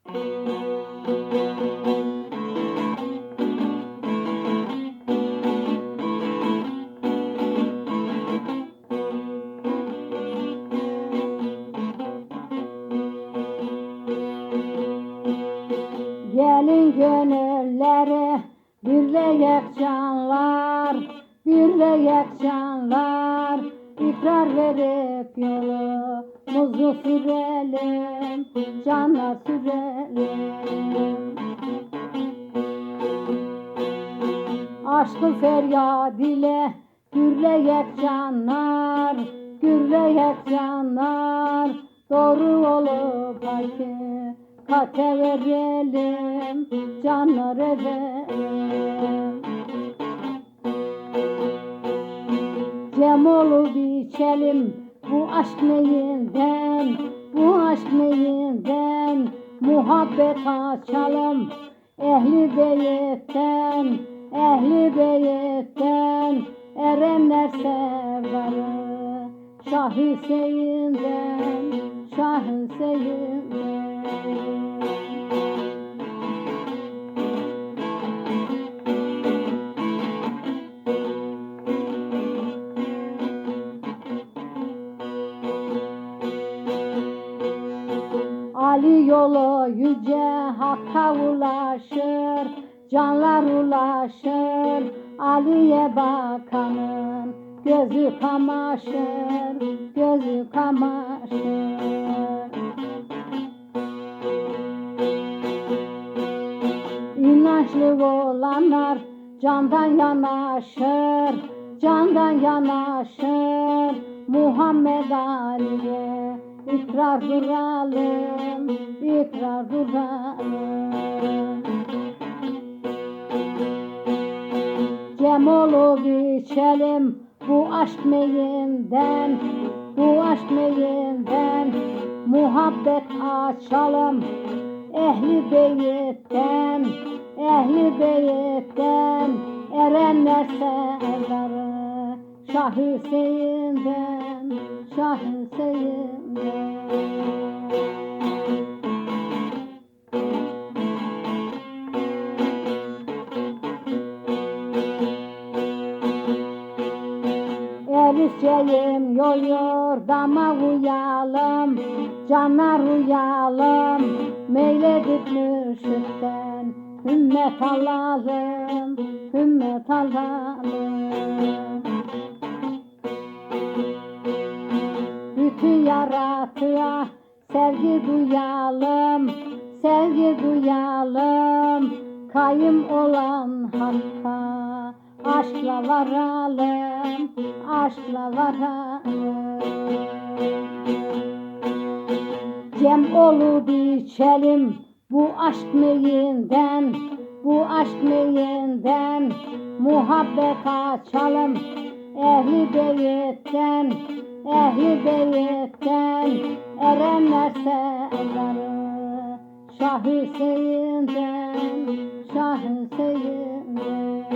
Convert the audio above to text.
Gelin gönülleri birleyek canlar, birleyek canlar. İkrar verip yolumuzu sürelim, canla sürelim. Aşkı feryat ile gürleyek canlar, gürleyek canlar. Doğru olup hakikate verelim, canlar edelim. Cem olup içelim bu aşk neyinden, bu aşk neyinden. Muhabbet açalım ehli beyitten, ehli beyitten. Erenler serdarı Şah Hüseyin'den, Şah Hüseyin'den. Ali yolu yüce Hakk'a ulaşır, canlar ulaşır. Ali'ye bakanın gözü kamaşır, gözü kamaşır. İnançlı olanlar candan yanaşır, candan yanaşır. Muhammed Ali'ye ikrar duralım, ikrar duralım. Cem olup içelim bu aşk meyinden, bu aşk meyinden. Muhabbet açalım ehli beyitten, ehli beyitten. Erenler serdarı Şah Hüseyin'den, Şah Hüseyin'den. Erişeceğim yol yordama uyalım, canlar uyalım. Meyledip mürşitten ümmet alalım, ümmet alalım. Bütün yaratığa sevgi duyalım, sevgi duyalım. Kayım olan Hakk'a aşkla varalım, aşkla varalım. Cem olup içelim bu aşk meyinden, bu aşk meyinden. Muhabbet açalım ehli beyitten, ehli beyitten. Erenler serdarı Şah Hüseyin'den, Şah Hüseyin'den.